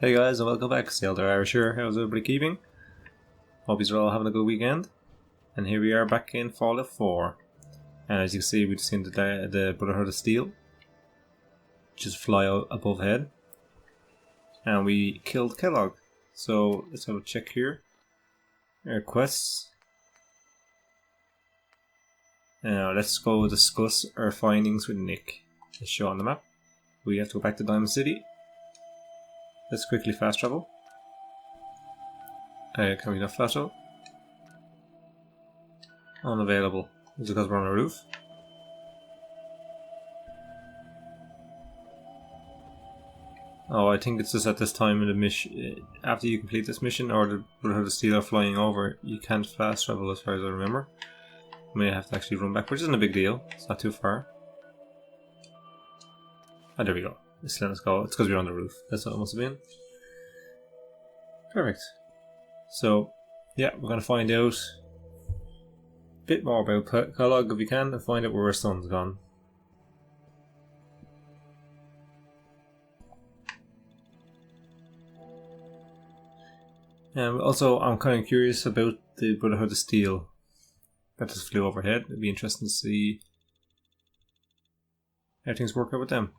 Hey guys, and welcome back. Sailor Irish here. How's everybody keeping? Hope you're all having a good weekend. And here we are back in Fallout 4. And as you can see, we've seen the Brotherhood of Steel just fly out above head. And we killed Kellogg. So let's have a check here. Our quests. Now let's go discuss our findings with Nick. Let's show on the map. We have to go back to Diamond City. Let's quickly fast travel. Can we not fast travel? Unavailable. Is it because we're on a roof? Oh, I think it's just at this time in the mission. After you complete this mission or the Brotherhood of Steel are flying over, you can't fast travel as far as I remember. You may have to actually run back, which isn't a big deal. It's not too far. Ah, there we go. Let's let us go. It's because we're on the roof. That's what it must have been. Perfect. So, yeah, we're going to find out a bit more about Kellogg if we can and find out where our son's gone. Also, I'm kind of curious about the Brotherhood of Steel that just flew overhead. It'd be interesting to see how things work out with them.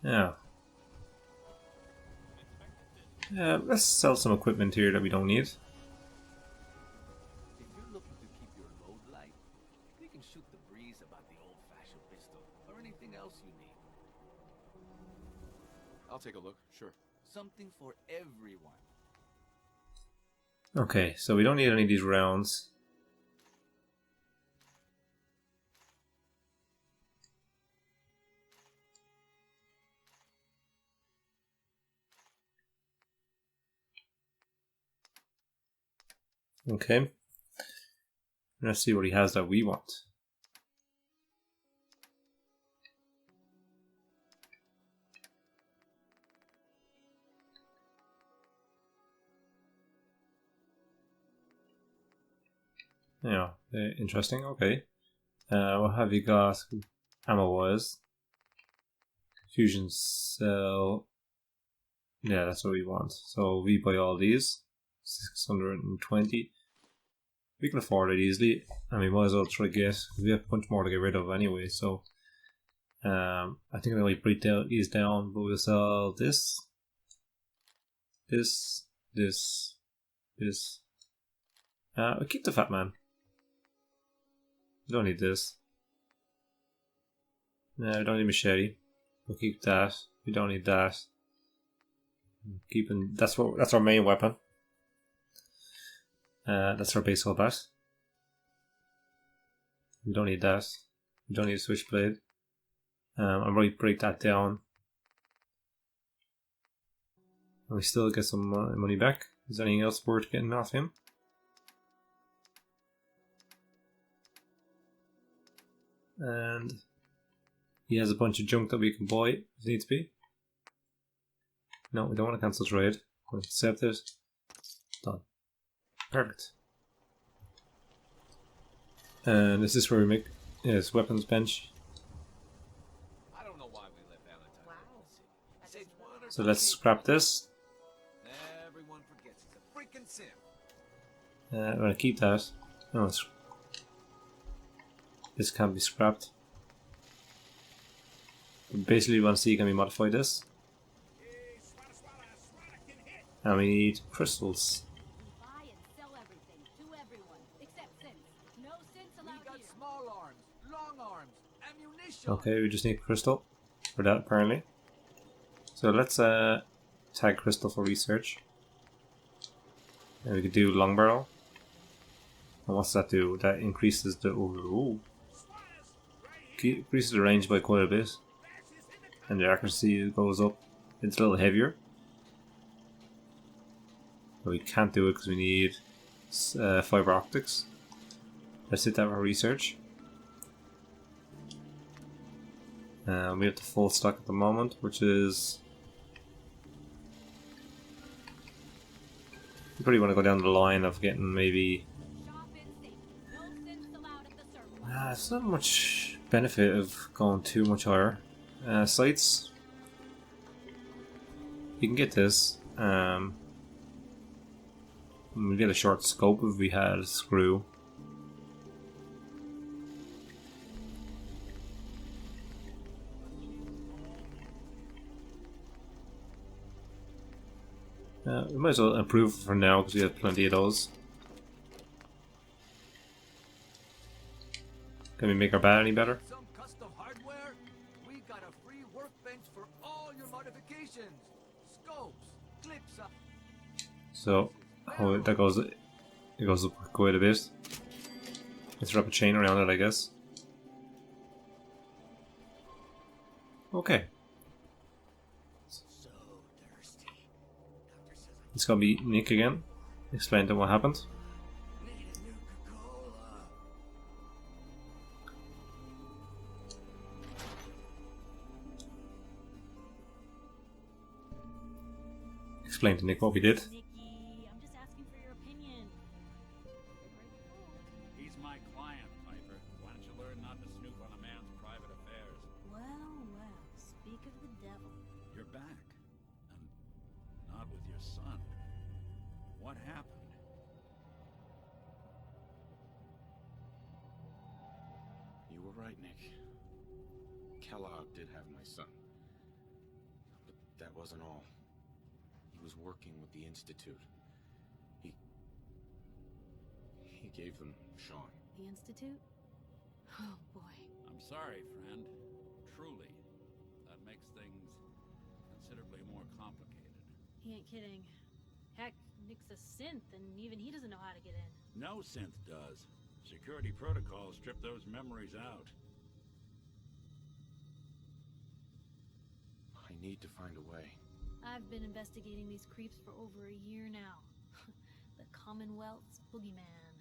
Yeah. Let's sell some equipment here that we don't need. If you're looking to keep your load light, we can shoot the breeze about the old-fashioned pistol or anything else you need. I'll take a look, sure. Something for everyone. Okay, so we don't need any of these rounds. Okay. Let's see what he has that we want. Yeah, interesting. Okay. What have you got ammo-wise? Fusion cell. Yeah, that's what we want. So we buy all these. 620. We can afford it easily, and we might as well try to get. We have a bunch more to get rid of anyway. So, I think I might break these down. But we'll sell this. We'll keep the Fat Man. We don't need this. No, we don't need machete. We'll keep that. We don't need that. Keeping that's our main weapon. That's our baseball bat. We don't need that. We don't need a switchblade. I might break that down. And we still get some money back. Is there anything else worth getting off him? And he has a bunch of junk that we can buy if needs be. No, we don't want to cancel trade. We'll accept it. Done. Perfect. And is this where we make his weapons bench? I don't know why we let Valentine. Wow. So let's scrap this. Everyone forgets it's a freaking sim. I'm gonna keep that. No, this can't be scrapped. Basically, we want to see can we modify this. And we need crystals. Small arms, long arms, ammunition. Okay, we just need crystal for that apparently. So let's tag crystal for research. And we could do long barrel. And what's that do? That increases the increases the range by quite a bit. And the accuracy goes up. It's a little heavier. But we can't do it because we need fiber optics. Let's hit that for research. We have the full stock at the moment, which is... You probably want to go down the line of getting maybe... There's not much benefit of going too much higher. Sights. you can get this. We get a short scope if we had a screw. We might as well improve for now because we have plenty of those. Can we make our bat any better? Some custom hardware? We got a free workbench for all your modifications. Scopes, clips up. So, oh, that goes. It goes up quite a bit. Let's wrap a chain around it, I guess. Okay. So thirsty. Doctor says It's gonna be Nick again. Explain to him what happened. I need a new Coca-Cola. Explain to Nick what we did. Nikki, I'm just asking for your opinion. He's my client, Piper. Why don't you learn not to snoop on a man's private affairs? Well, well, speak of the devil. You're back. And not with your son. What happened? You were right, Nick. Kellogg did have my son. But that wasn't all. He was working with the Institute. He gave them Sean. The Institute? Oh boy. I'm sorry, friend. Truly. That makes things considerably more complicated. He ain't kidding. Heck, Nick's a synth, and even he doesn't know how to get in. No synth does. Security protocols strip those memories out. I need to find a way. I've been investigating these creeps for over a year now. The Commonwealth's boogeyman.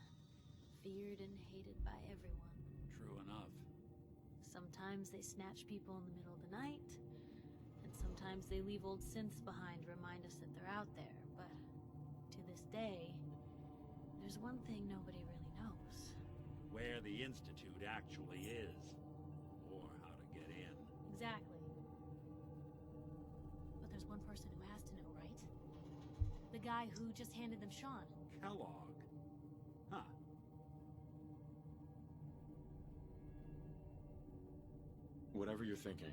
Feared and hated by everyone. True enough. Sometimes they snatch people in the middle of the night, and sometimes they leave old synths behind to remind us that they're out there. But to this day, there's one thing nobody really knows. Where the Institute actually is. Or how to get in. Exactly. But there's one person who has to know, right? The guy who just handed them Sean. Kellogg. Huh. Whatever you're thinking,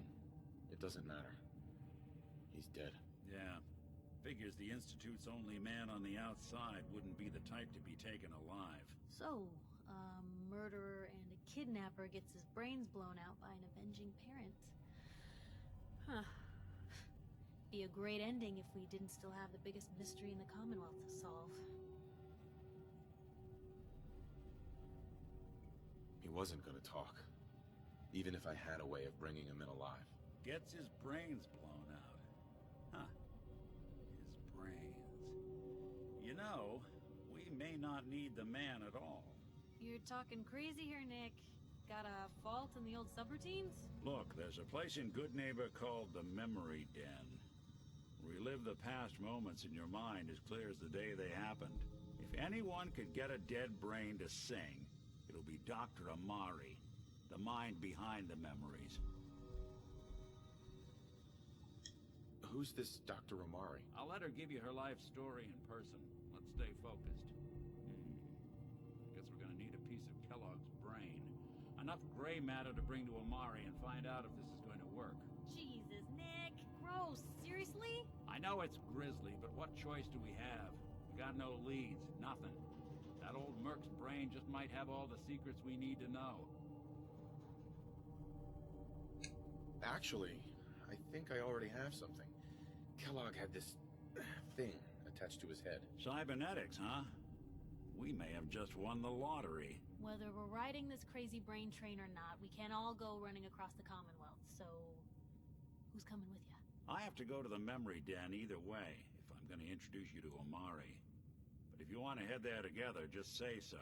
it doesn't matter. He's dead. Yeah. Figures the Institute's only man on the outside wouldn't be the type to be taken alive. So, a murderer and a kidnapper gets his brains blown out by an avenging parent. Huh. Be a great ending if we didn't still have the biggest mystery in the Commonwealth to solve. He wasn't gonna talk. Even if I had a way of bringing him in alive. Gets his brains blown out. Huh. His brains. You know, we may not need the man at all. You're talking crazy here, Nick. Got a fault in the old subroutines? Look, there's a place in Good Neighbor called the Memory Den. Relive the past moments in your mind as clear as the day they happened. If anyone could get a dead brain to sing, it'll be Dr. Amari. The mind behind the memories. Who's this Dr. Amari? I'll let her give you her life story in person. Let's stay focused. Guess we're gonna need a piece of Kellogg's brain. Enough gray matter to bring to Amari and find out if this is going to work. Jesus, Nick. Gross. Seriously? I know it's grisly, but what choice do we have? We got no leads, nothing. That old Merc's brain just might have all the secrets we need to know. Actually, I think I already have something. Kellogg had this thing attached to his head. Cybernetics, huh? We may have just won the lottery. Whether we're riding this crazy brain train or not, we can't all go running across the Commonwealth, so... who's coming with you? I have to go to the Memory Den either way, if I'm going to introduce you to Amari. But if you want to head there together, just say so.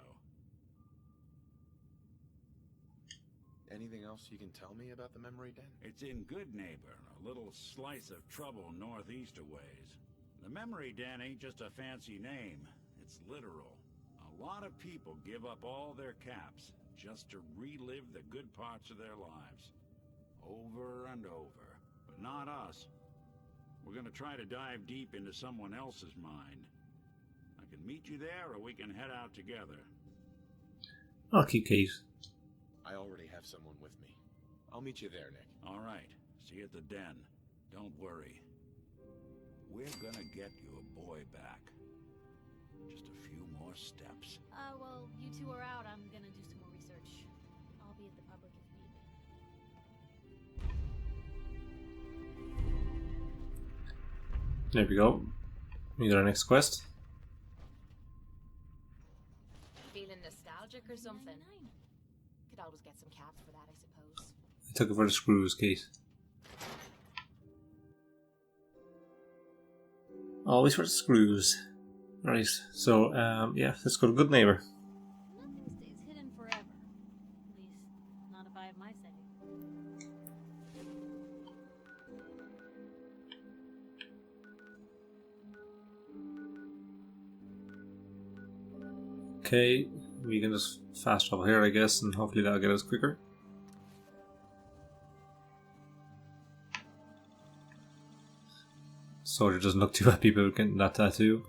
Anything else you can tell me about the Memory Den? It's in Good Neighbor, a little slice of trouble northeast a ways. The Memory Den ain't just a fancy name, it's literal. A lot of people give up all their caps just to relive the good parts of their lives. Over and over. But not us. We're gonna try to dive deep into someone else's mind. I can meet you there, or we can head out together. I'll keep Kate. I already have someone with me. I'll meet you there, Nick. All right. See you at the den. Don't worry. We're gonna get your boy back. Just a few more steps. Well, you two are out. I'm gonna do some more research. I'll be at the public if need be. There we go. We got our next quest. Feeling nostalgic or something? Could always get some caps for that, I suppose. I took it for the screws, Kate. Always for the screws. Right, so, yeah, let's go to Good Neighbor. Nothing stays hidden forever. At least, not if I have my setting. Okay, we can just fast travel here, I guess, and hopefully that'll get us quicker. Soldier doesn't look too happy about getting that tattoo.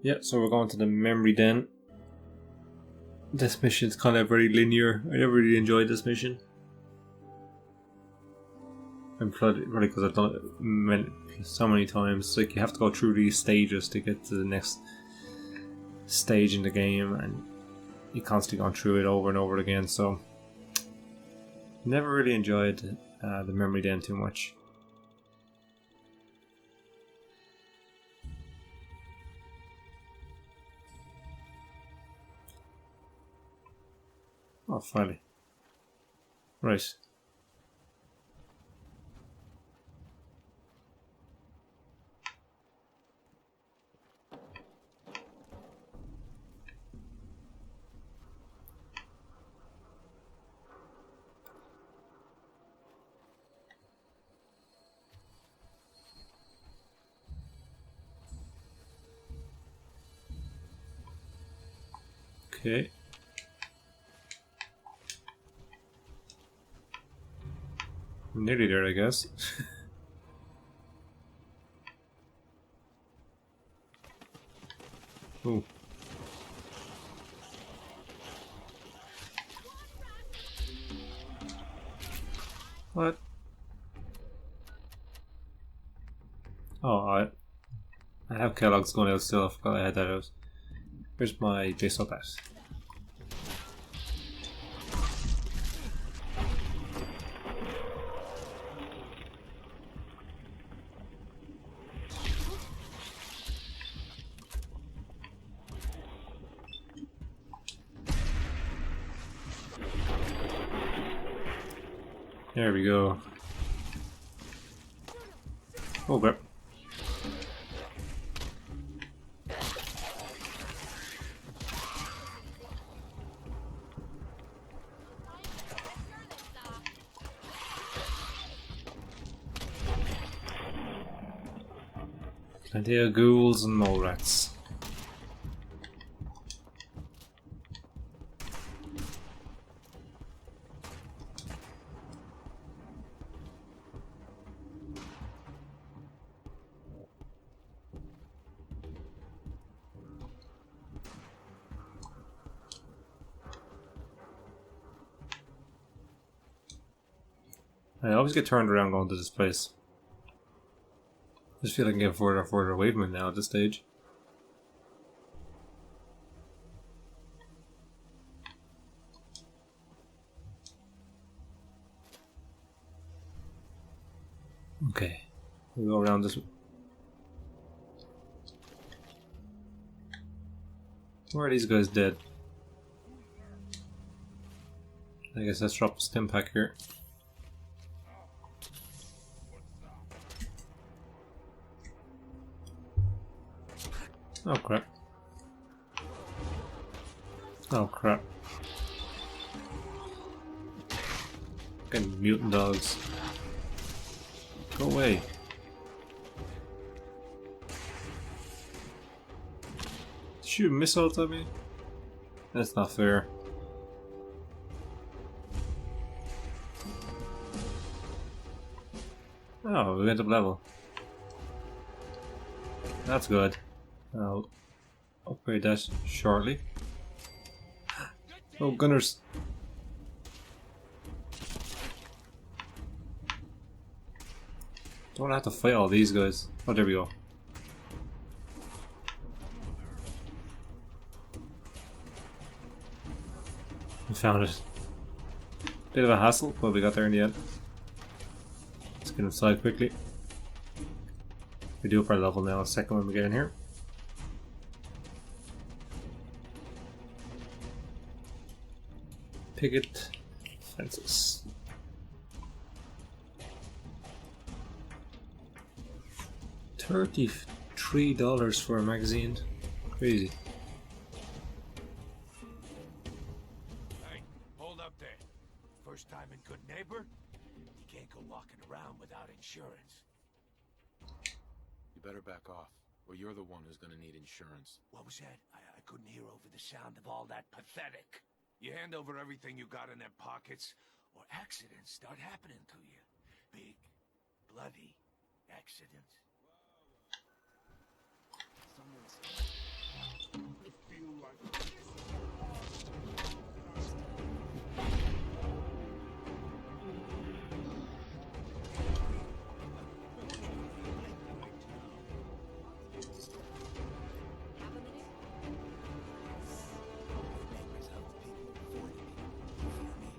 Yeah, so we're going to the memory den. This mission's kind of very linear. I never really enjoyed this mission. I'm probably because I've done it so many times. Like, you have to go through these stages to get to the next stage in the game, and you constantly going through it over and over again. So, never really enjoyed the memory den too much. Oh, finally. Right. Okay. I'm nearly there, I guess. Ooh. What? Oh, I have Kellogg's going out still. I forgot I had that out. Where's my base up at? There we go. Oh, crap. Plenty of ghouls and mole rats. I always get turned around going to this place. I just feel like I can get further and further away from it now at this stage. Okay, we'll go around this. Where are these guys dead? I guess let's drop a stim pack here. Oh crap. Oh crap. Fucking mutant dogs. Go away. shoot missiles at me? That's not fair. Oh, we went up level. That's good. I'll upgrade that shortly. Oh, gunners! Don't have to fight all these guys. Oh, there we go. We found it. Bit of a hassle, but we got there in the end. Let's get inside quickly. We do up our level now a second when we get in here. Picket fences. $33 for a magazine. Crazy. Hey, hold up there. First time in Good Neighbor? You can't go walking around without insurance. You better back off, or you're the one who's gonna need insurance. What was that? I couldn't hear over the sound of all that pathetic. You hand over everything you got in them pockets, or accidents start happening to you. Big, bloody accidents. Neighbors help the people before the people. You feel me?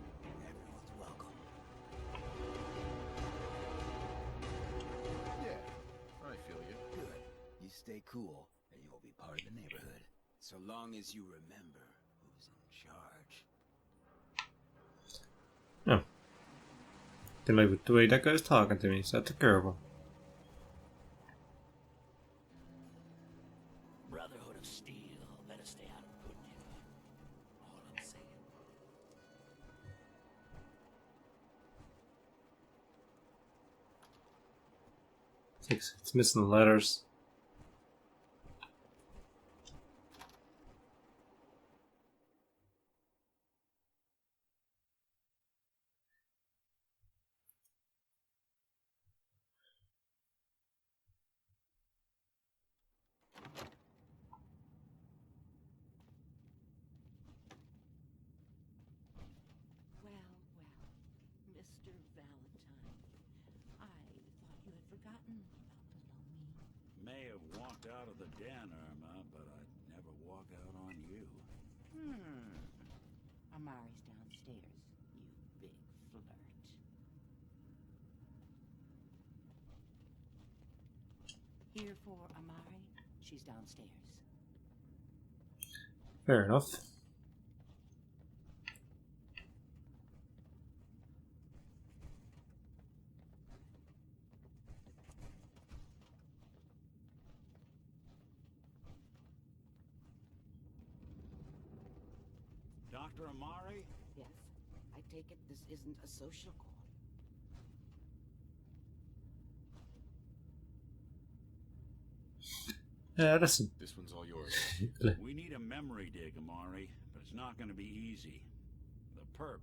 Everyone's welcome. Yeah, I feel you. Good. You stay cool, and you'll be part of the neighborhood. So long as you remember who's in charge. Oh. Didn't like the way that guy's talking to me, so I took care of him. Brotherhood of Steel. Better stay out of Good Neighbor. All I'm saying. It's missing the letters. Well, Mr. Valentine, I thought you had forgotten about little me. May have walked out of the den, Irma, but I'd never walk out on you. Amari's downstairs, you big flirt. Here for Amari, she's downstairs. Fair enough. Dr. Amari? Yes, I take it this isn't a social call. Listen. This one's all yours. We need a memory dig, Amari, but it's not going to be easy. The perp,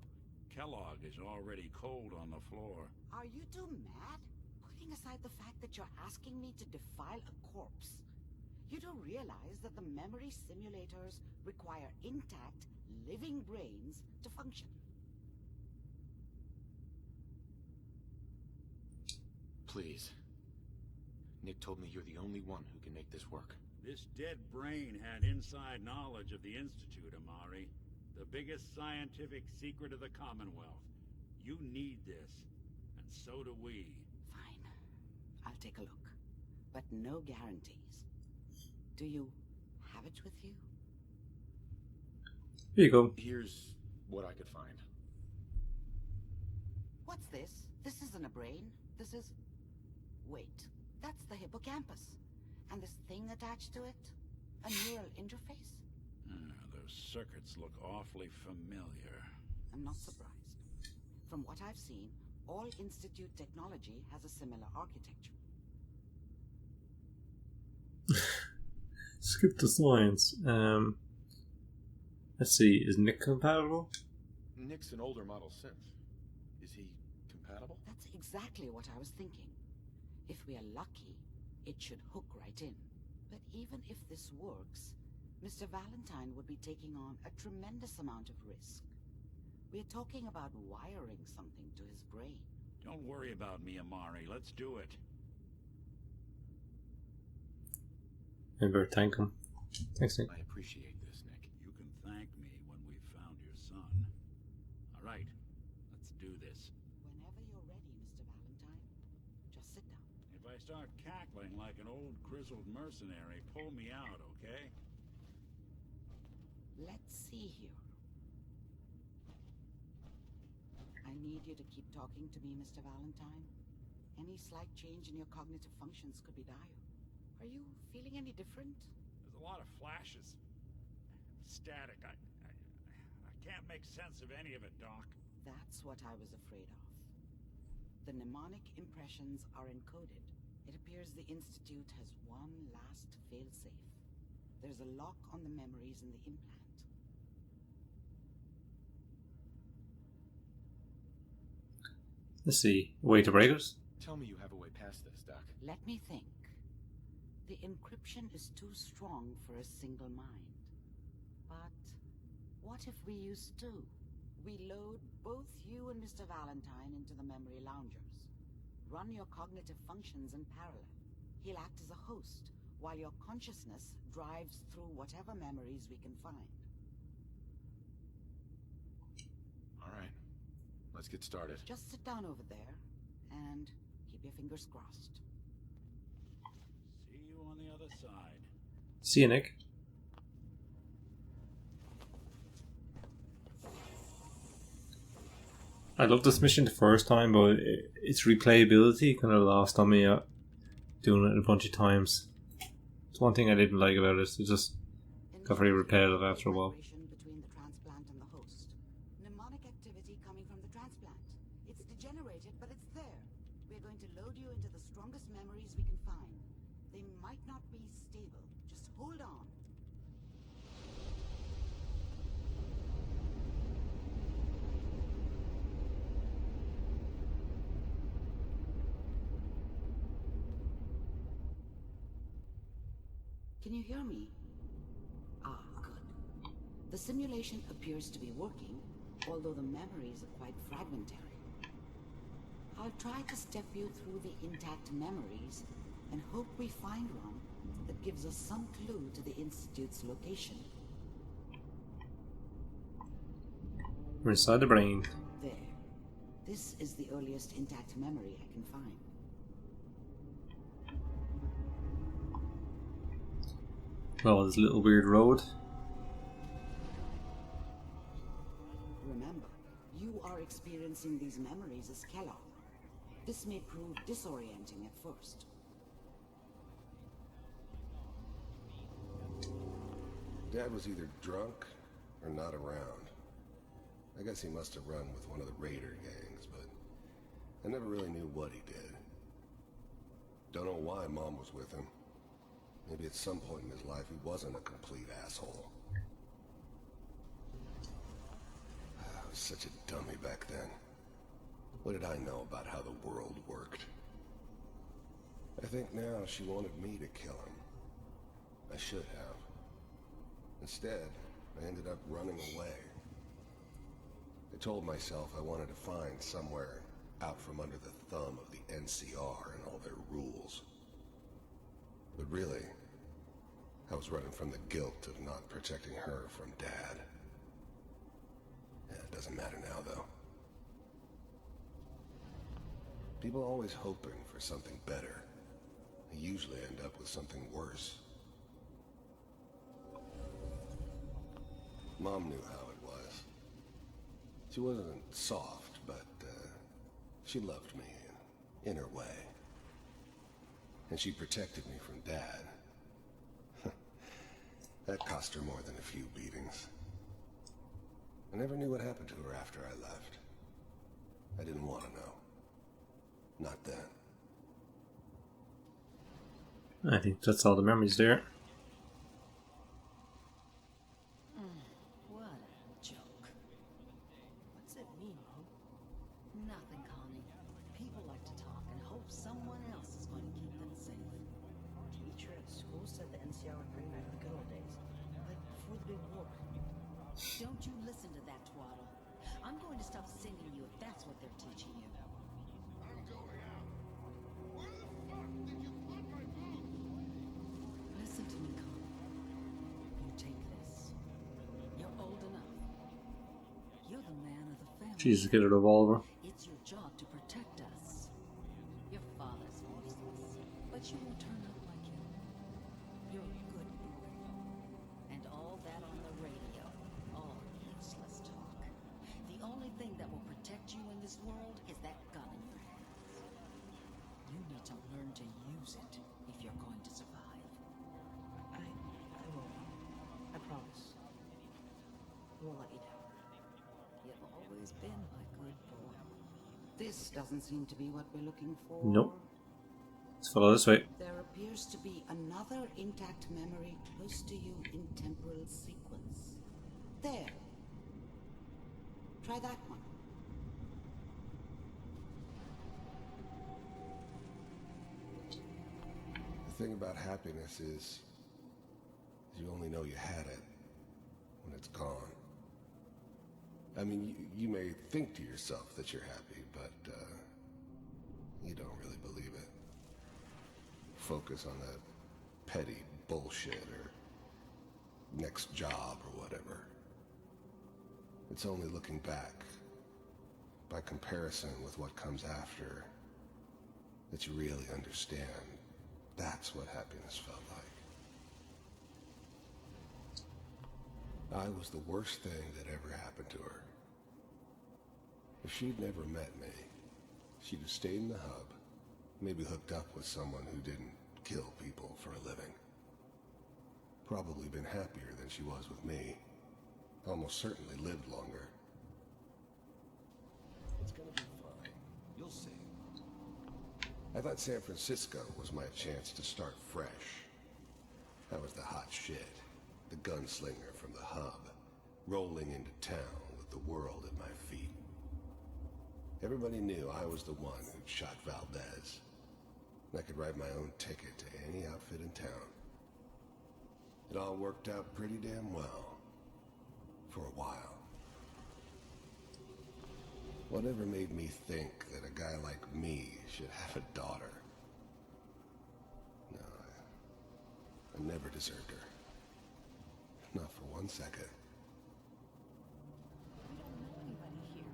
Kellogg, is already cold on the floor. Are you two mad? Putting aside the fact that you're asking me to defile a corpse, you do realize that the memory simulators require intact, living brains to function. Please. Nick told me you're the only one who can make this work. This dead brain had inside knowledge of the Institute, Amari. The biggest scientific secret of the Commonwealth. You need this, and so do we. Fine. I'll take a look. But no guarantees. Do you have it with you? Here you go. Here's what I could find. What's this? This isn't a brain. This is... Wait. That's the hippocampus. And this thing attached to it? A neural interface? Those circuits look awfully familiar. I'm not surprised. From what I've seen, all Institute technology has a similar architecture. Skip the science. Let's see. Is Nick compatible? Nick's an older model synth. Is he compatible? That's exactly what I was thinking. If we are lucky, it should hook right in. But even if this works, Mr. Valentine would be taking on a tremendous amount of risk. We're talking about wiring something to his brain. Don't worry about me, Amari. Let's do it. I better thank him. Thanks, Nick. I appreciate this, Nick. You can thank me when we've found your son. All right, let's do this. Whenever you're ready, Mr. Valentine, just sit down. If I start cackling like an old grizzled mercenary, pull me out, okay? Let's see here. I need you to keep talking to me, Mr. Valentine. Any slight change in your cognitive functions could be dire. Are you feeling any different? There's a lot of flashes. Static. I can't make sense of any of it, Doc. That's what I was afraid of. The mnemonic impressions are encoded. It appears the Institute has one last failsafe. There's a lock on the memories in the implant. Let's see. A way to break it? Tell me you have a way past this, Doc. Let me think. The encryption is too strong for a single mind. But what if we use two? We load both you and Mr. Valentine into the memory loungers. Run your cognitive functions in parallel. He'll act as a host, while your consciousness drives through whatever memories we can find. All right. Let's get started. Just sit down over there, and keep your fingers crossed. See you on the other side. See you, Nick. I loved this mission the first time, but its replayability kind of lost on me doing it a bunch of times. It's one thing I didn't like about it. It just got very repetitive after a while. Vibration between the transplant and the host. Mnemonic activity coming from the transplant. It's degenerated, but it's there. We're going to load you into the strongest memories we can find. They might not be stable. Just hold on. Can you hear me? Ah, good. The simulation appears to be working, although the memories are quite fragmentary. I'll try to step you through the intact memories and hope we find one that gives us some clue to the Institute's location. We're inside the brain. There. This is the earliest intact memory I can find. Well, this little weird road. Remember, you are experiencing these memories as Kellogg. This may prove disorienting at first. Dad was either drunk or not around. I guess he must have run with one of the raider gangs, but I never really knew what he did. Don't know why Mom was with him. Maybe at some point in his life he wasn't a complete asshole. I was such a dummy back then. What did I know about how the world worked? I think now she wanted me to kill him. I should have. Instead, I ended up running away. I told myself I wanted to find somewhere out from under the thumb of the NCR and all their rules. But really, I was running from the guilt of not protecting her from Dad. Yeah, it doesn't matter now, though. People are always hoping for something better. They usually end up with something worse. Mom knew how it was. She wasn't soft, but she loved me in her way. And she protected me from Dad. That cost her more than a few beatings. I never knew what happened to her after I left. I didn't want to know. Not then. I think that's all the memories there. Don't you listen to that twaddle. I'm going to stop singing you if that's what they're teaching you. I'm going out. Where the fuck did you put my boots? Listen to me, Connor. You take this. You're old enough. You're the man of the family. Jesus, get a revolver. It's your job to protect us. Your father's useless, but you won't turn out like him. You're a good boy. And all that on the radio, all useless talk. The only thing that will protect you in this world is that gun in your hands. You need to learn to use it if you're going to survive. I will. I promise. I won't let you down. You've always been my good boy. This doesn't seem to be what we're looking for. Nope. Let's follow this way. There appears to be another intact memory close to you in temporal sequence. There. Try that one. The thing about happiness is you only know you had it when it's gone. I mean, you may think to yourself that you're happy, but you don't really believe it. Focus on that petty bullshit or next job or whatever. It's only looking back, by comparison with what comes after, that you really understand. That's what happiness felt like. I was the worst thing that ever happened to her. If she'd never met me, she'd have stayed in the hub, maybe hooked up with someone who didn't kill people for a living. Probably been happier than she was with me. Almost certainly lived longer. It's gonna be fine. You'll see. I thought San Francisco was my chance to start fresh. I was the hot shit, the gunslinger from the hub, rolling into town with the world at my feet. Everybody knew I was the one who'd shot Valdez. And I could write my own ticket to any outfit in town. It all worked out pretty damn well. For a while. Whatever made me think that a guy like me should have a daughter? No, I never deserved her. Not for 1 second. We don't know anybody here.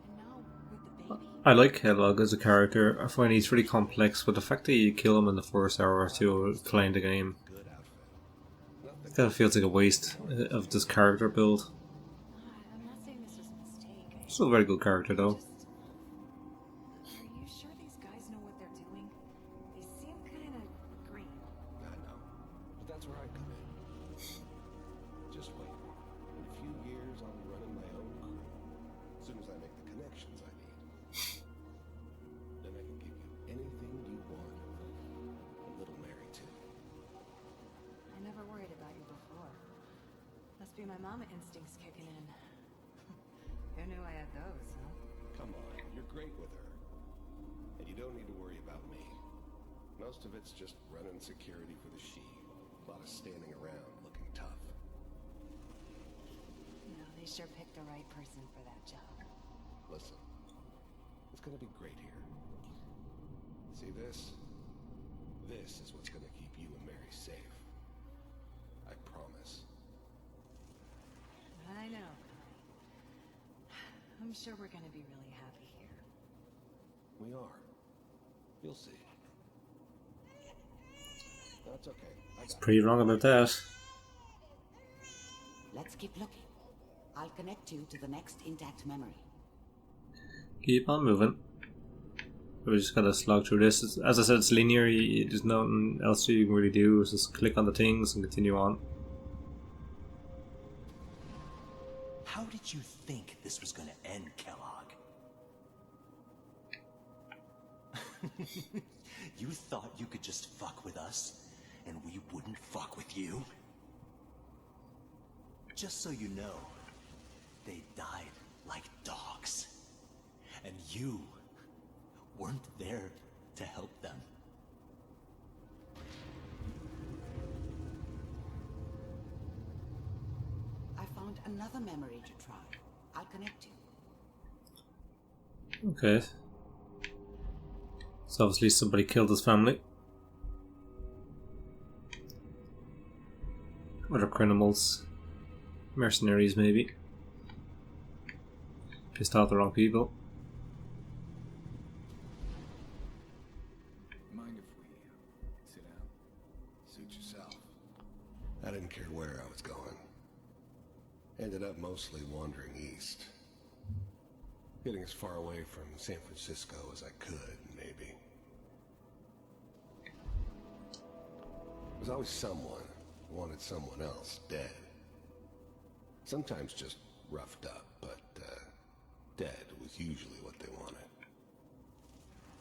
And now, with the baby... I like Kellogg as a character. I find he's really complex, but the fact that you kill him in the first hour or two of playing the game, Good outfit. it kind of feels like a waste of this character build. I'm not saying this was a mistake. Still a very good character though. Are you sure these guys know what they're doing? They seem kind of green. I know. But that's where I come in. Just wait. In a few years, I'll be running my own crew. As soon as I make the connections I need. Then I can give you anything you want. And little Mary, too. I never worried about you before. Must be my mama instincts kicking in. Who knew I had those, huh? Come on, you're great with her. And you don't need to worry about me. Most of it's just running security for the she. A lot of standing around looking tough. No, they sure picked the right person for that job. Listen, it's gonna be great here. See this? This is what's gonna keep you and Mary safe. I promise. I know. I'm sure we're gonna be really happy here. We are. You'll see. That's okay. I got it. Pretty wrong about that. Let's keep looking. I'll connect you to the next intact memory. Keep on moving. We just gotta slog through this. As I said, it's linear. There's nothing else you can really do. It's just click on the things and continue on. How did you think this was gonna end, Kellogg? You thought you could just fuck with us, and we wouldn't fuck with you? Just so you know, they died like dogs. And you weren't there to help them. I found another memory to try. I'll connect you. Okay. So obviously somebody killed his family. Other criminals. Mercenaries maybe. Pissed off the wrong people. Mind if we sit down? Suit yourself. I didn't care where I was going. Ended up mostly wandering east. Getting as far away from San Francisco as I could, maybe. There was always someone who wanted someone else dead. Sometimes just roughed up, but dead was usually what they wanted.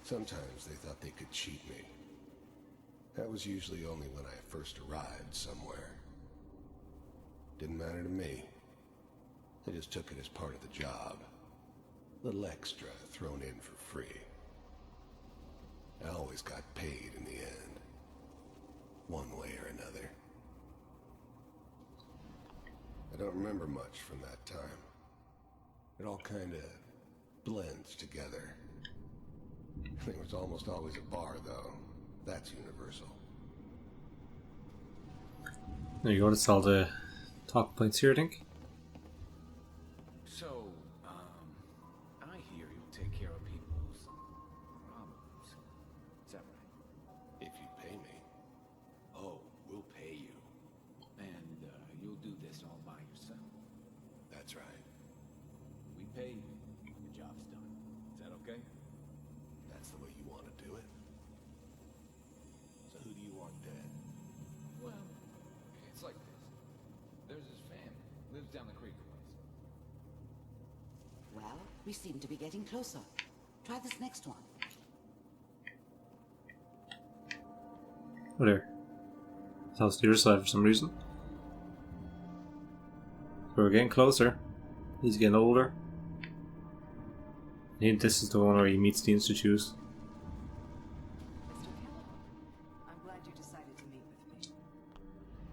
Sometimes they thought they could cheat me. That was usually only when I first arrived somewhere. Didn't matter to me. They just took it as part of the job. Little extra thrown in for free. I always got paid in the end. One way or another. I don't remember much from that time. It all kind of blends together. There was almost always a bar, though. That's universal. There you go, that's all the talk points here, I think. So, I hear you'll take care of people's problems. Is that right? If you pay me. Oh, we'll pay you. And you'll do this all by yourself. That's right. We pay you when the job's done. Is that okay? That's the way you want to do it. So who do you want dead? Well, it's like this. There's his family. Lives down the creek a ways. Well, we seem to be getting closer. Try this next one. Oh, there. That was the other side for some reason. So we're getting closer. He's getting older. And this is the one where he meets the Institute. Mr. Keller, I'm glad you decided to meet with me.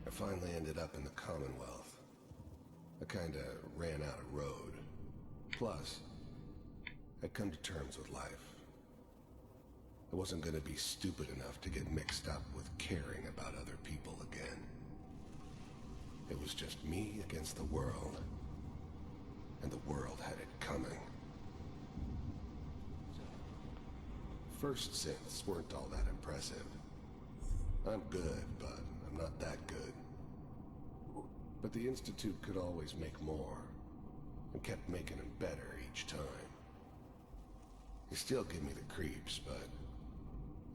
I finally ended up in the Commonwealth. I kinda ran out of road. Plus, I'd come to terms with life. I wasn't gonna be stupid enough to get mixed up with caring about other people again. It was just me against the world. And the world had it coming. First synths weren't all that impressive. I'm good, but I'm not that good. But the Institute could always make more, and kept making them better each time. They still give me the creeps, but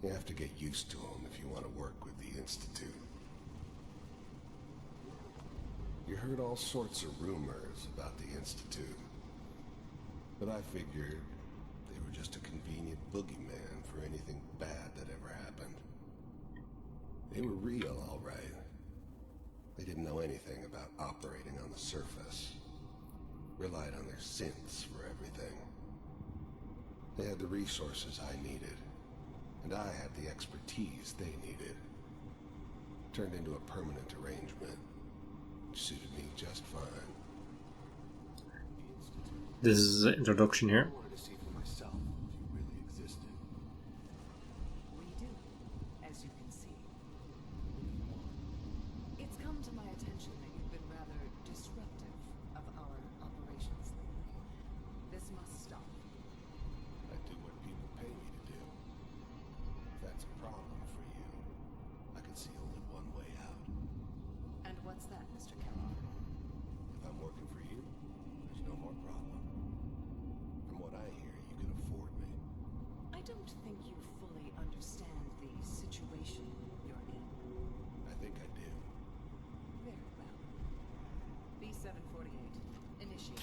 you have to get used to them if you want to work with the Institute. You heard all sorts of rumors about the Institute, but I figured they were just a convenient boogeyman for anything bad that ever happened. They were real, all right. They didn't know anything about operating on the surface. Relied on their synths for everything. They had the resources I needed, and I had the expertise they needed. Turned into a permanent arrangement, which suited me just fine. This is the introduction here. I wanted to see for myself if you really existed. We do, as you can see. It's come to my attention that you've been rather disruptive of our operations lately. This must stop. I do what people pay me to do. If that's a problem for you, I can see only one way out. And what's that, Mr. Kellogg? If I'm working for you, there's no more problem. From what I hear, you can afford me. I don't think you fully understand the situation you're in. I think I do. Very well. B-748, initiate.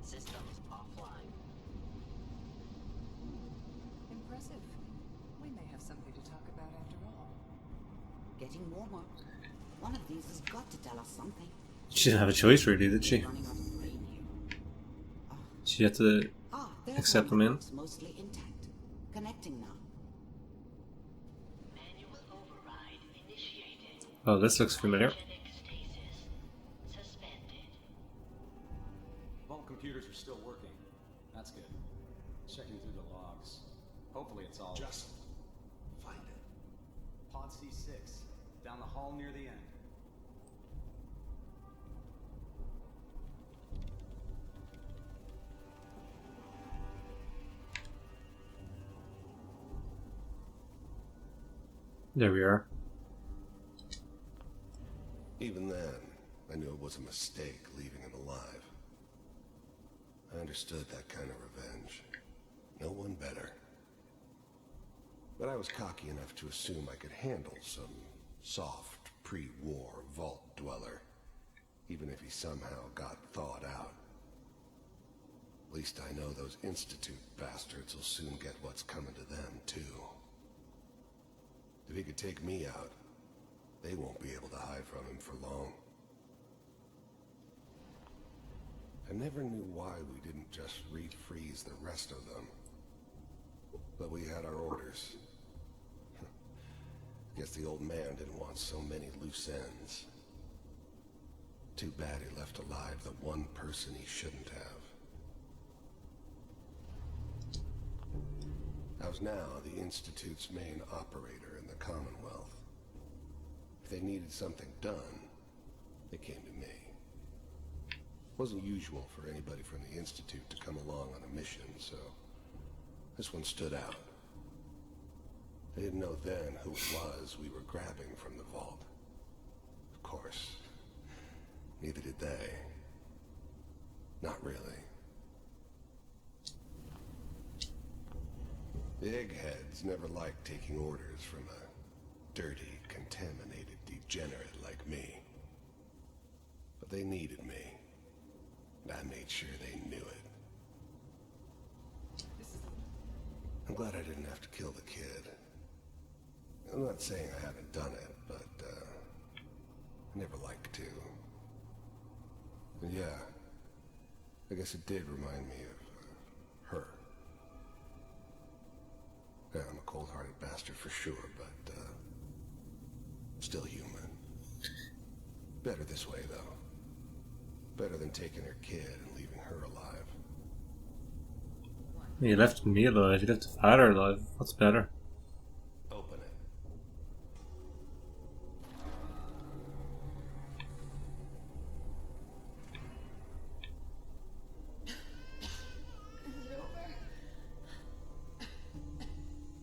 Systems offline. Impressive. We may have something to talk about after all. Getting warmer. One of these has got to tell us something. She didn't have a choice really, did she? Running out of brain here. She had to There's accept one them in. that's mostly intact. Connecting now. Oh, this looks familiar. Vault computers are still working. That's good. Checking through the logs. Hopefully it's all... Just find it. Pod C6. Down the hall near the end. There we are. Even then, I knew it was a mistake leaving him alive. I understood that kind of revenge. No one better. But I was cocky enough to assume I could handle some soft, pre-war vault dweller, even if he somehow got thawed out. At least I know those Institute bastards will soon get what's coming to them, too. If he could take me out, they won't be able to hide from him for long. I never knew why we didn't just refreeze the rest of them. But we had our orders. Guess the old man didn't want so many loose ends. Too bad he left alive the one person he shouldn't have. I was now the Institute's main operator in the Commonwealth. If they needed something done, they came to me. It wasn't usual for anybody from the Institute to come along on a mission, so this one stood out. I didn't know then who it was we were grabbing from the vault. Of course, neither did they. Not really. The eggheads never liked taking orders from a dirty, contaminated degenerate like me. But they needed me, and I made sure they knew it. I'm glad I didn't have to kill the kid. I'm not saying I haven't done it, but I never liked to. And yeah, I guess it did remind me of her. Yeah, I'm a cold-hearted bastard for sure, but still human. Better this way, though. Better than taking her kid and leaving her alive. You left me alive, you left the father alive. What's better? Open it. Is it over?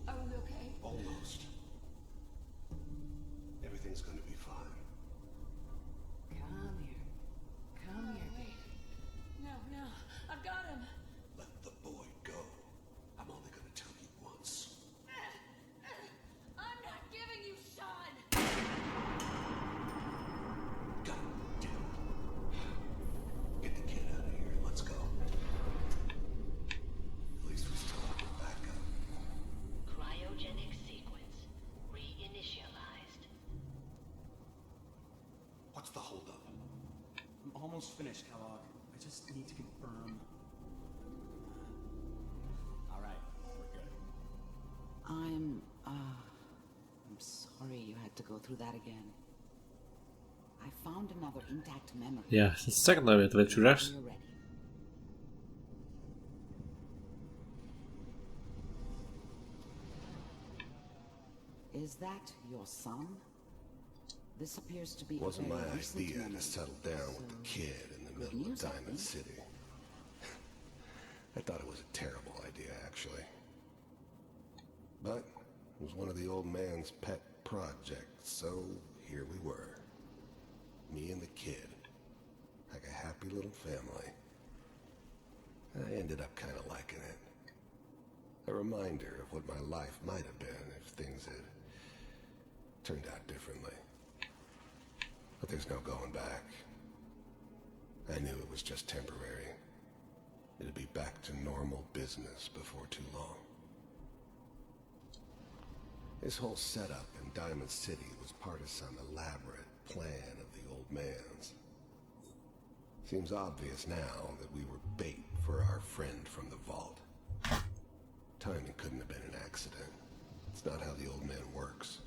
Are we okay? Almost. Everything's gonna be fine. Come here. Come here, baby. No, no. I've got him. Let the boy go. I'm only gonna tell you once. I'm not giving you Sean. God damn it. Get the kid out of here. Let's go. At least we still have a backup. Cryogenic sequence reinitialized. What's the holdup? I'm almost finished, Kellogg. I just need to confirm. All right, we're good. I'm sorry you had to go through that again. I found another intact memory. Yeah, it's the second time I had to let through that. You're ready. Is that your son? This appears to be It wasn't a my very recent idea memory. to settle down with the kid in the middle of news, I Diamond think. City. I thought it was a terrible idea, actually. But it was one of the old man's pet projects, so here we were. Me and the kid. Like a happy little family. I ended up kind of liking it. A reminder of what my life might have been if things had turned out differently. But there's no going back. I knew it was just temporary. It'd be back to normal business before too long. This whole setup in Diamond City was part of some elaborate plan of the old man's. Seems obvious now that we were bait for our friend from the vault. Timing couldn't have been an accident. It's not how the old man works.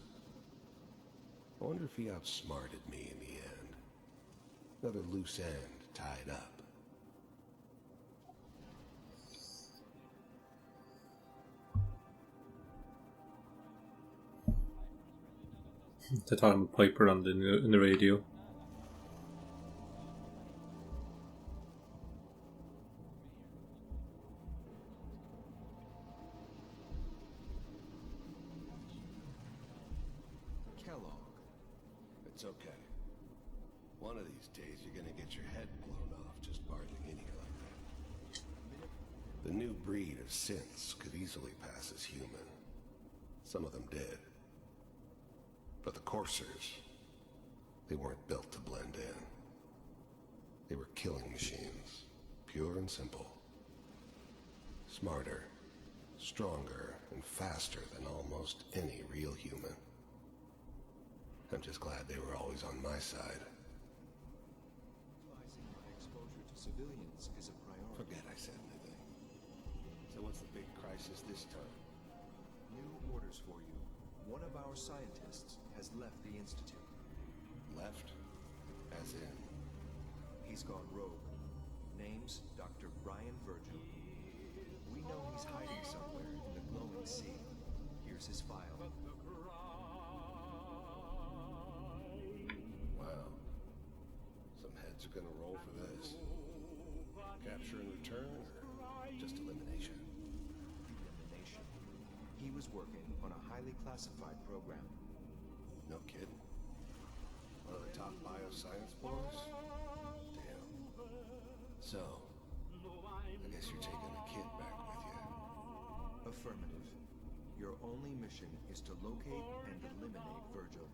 I wonder if he outsmarted me in the end. Another loose end tied up. They're talking about Piper on in the radio. Kellogg. It's okay. One of these days you're gonna get your head blown off just barging in here like that. The new breed of synths could easily pass as human. Some of them did. But the coursers, they weren't built to blend in. They were killing machines, pure and simple. Smarter, stronger, and faster than almost any real human. I'm just glad they were always on my side. Exposure to civilians is a priority. Forget I said anything. So what's the big crisis this time? New orders for you. One of our scientists has left the Institute. Left? As in? He's gone rogue. Name's Dr. Ryan Virgil. We know he's hiding somewhere in the glowing sea. Here's his file. Wow. Some heads are gonna roll for this. Capture and return, or just elimination? Elimination. He was working on a highly classified program. No kidding. One of the top bioscience boys? Damn. So, I guess you're taking the kid back with you. Affirmative. Your only mission is to locate and eliminate Virgil.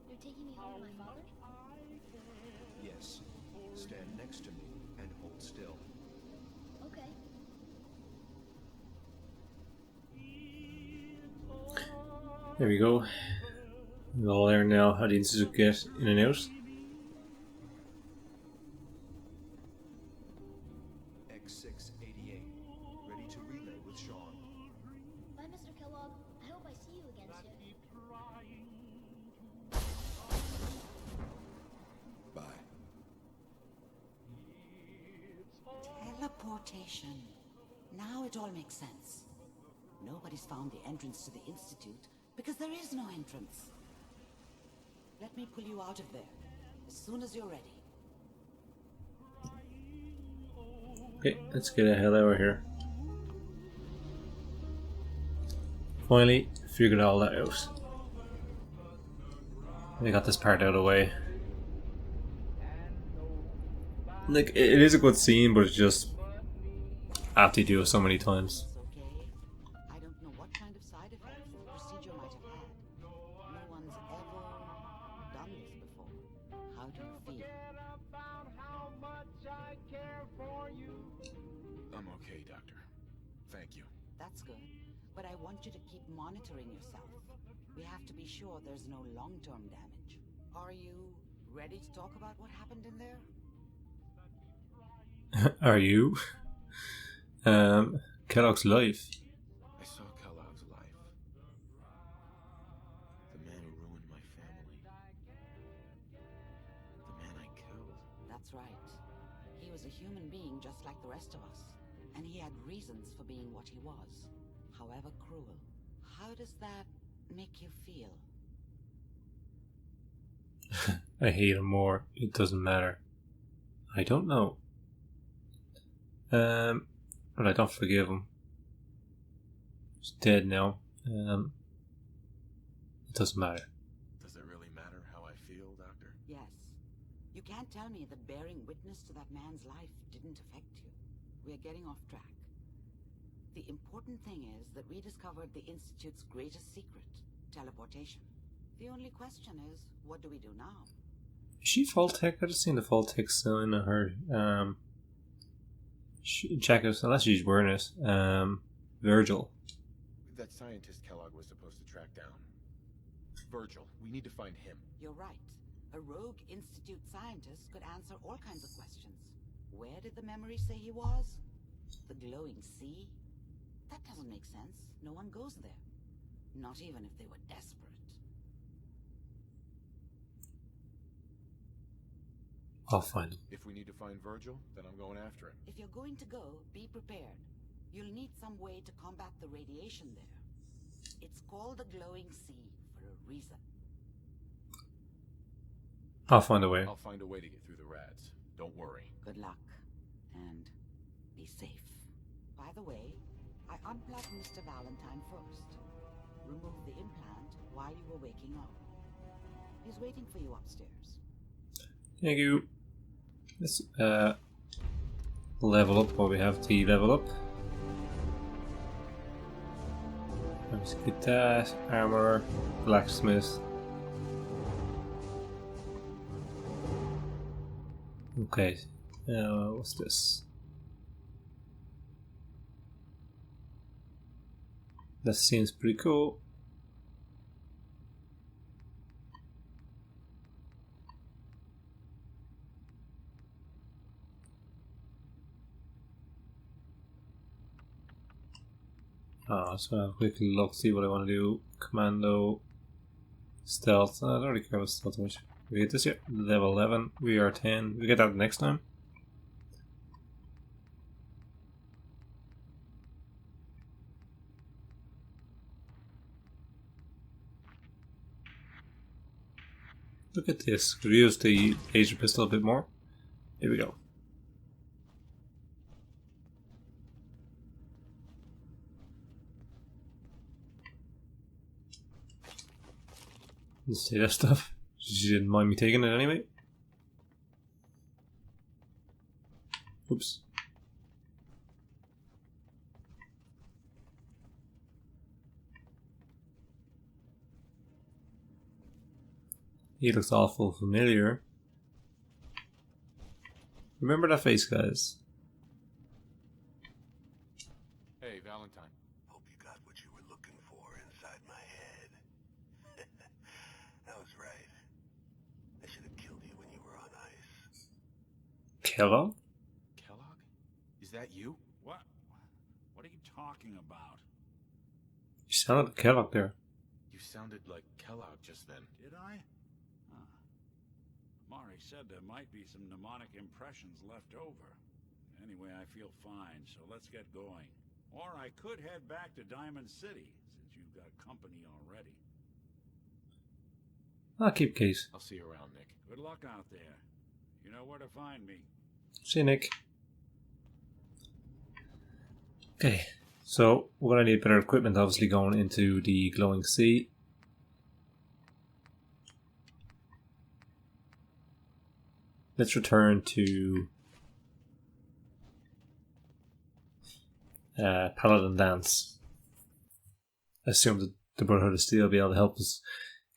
You're taking me home with my father? Yes. Stand next to me and hold still. Okay. There we go. We'll all learn now how the Institute get in and out. X688. Ready to relay with Sean. Bye, Mr. Kellogg. I hope I see you again soon. Bye. Teleportation. Now it all makes sense. Nobody's found the entrance to the Institute because there is no entrance. Let me pull you out of there as soon as you're ready. Okay, let's get the hell out of here. Finally, figured all that out. We got this part out of the way. Like, it is a good scene, but it's just after you do it so many times. Okay. I don't know what kind of side effects the procedure might have had. No one's ever done this before. How do you feel? I'm okay, Doctor. Thank you. That's good. But I want you to keep monitoring yourself. We have to be sure there's no long-term damage. Are you ready to talk about what happened in there? Are you? Kellogg's life. I saw Kellogg's life. The man who ruined my family. The man I killed. That's right. He was a human being just like the rest of us. And he had reasons for being what he was. However cruel. How does that make you feel? I hate him more. It doesn't matter. I don't know. But I don't forgive him. He's dead now. It doesn't matter. Does it really matter how I feel, Doctor? Yes. You can't tell me that bearing witness to that man's life didn't affect you. We're getting off track. The important thing is that we discovered the Institute's greatest secret, teleportation. The only question is, what do we do now? Is she Vault-Tec? I just seen the Vault-Tec sign on her jacket, unless she's wearing it. Virgil. That scientist Kellogg was supposed to track down. Virgil. We need to find him. You're right. A rogue Institute scientist could answer all kinds of questions. Where did the memory say he was? The glowing sea? That doesn't make sense. No one goes there. Not even if they were desperate. I'll find him. If we need to find Virgil, then I'm going after him. If you're going to go, be prepared. You'll need some way to combat the radiation there. It's called the Glowing Sea for a reason. I'll find a way. I'll find a way to get through the rads. Don't worry. Good luck. And be safe. By the way, I unplugged Mr. Valentine first. Removed the implant while you were waking up. He's waiting for you upstairs. Thank you. Let's level up what we have to level up. Let's get that. Armor, blacksmith. Okay, what's this? That seems pretty cool. So I'll quickly look, see what I want to do. Commando, stealth. I don't really care about stealth much. We get this here, level 11. We are 10. We get that next time. Look at this. Could we use the laser pistol a bit more? Here we go. Let's see that stuff. She didn't mind me taking it anyway. Oops. He looks awful familiar. Remember that face, guys? Hey, Valentine. Hope you got what you were looking for inside my head. I was right. I should have killed you when you were on ice. Kellogg? Kellogg? Is that you? What? What are you talking about? You sounded like Kellogg there. You sounded like Kellogg just then. Did I? Huh. Mari said there might be some mnemonic impressions left over. Anyway, I feel fine, so let's get going. Or I could head back to Diamond City, since you've got company already. I'll keep case. I'll see you around, Nick. Good luck out there. You know where to find me. See you, Nick. Okay, so we're gonna need better equipment, obviously, going into the Glowing Sea. Let's return to Paladin Dance. I assume that the Brotherhood of Steel will be able to help us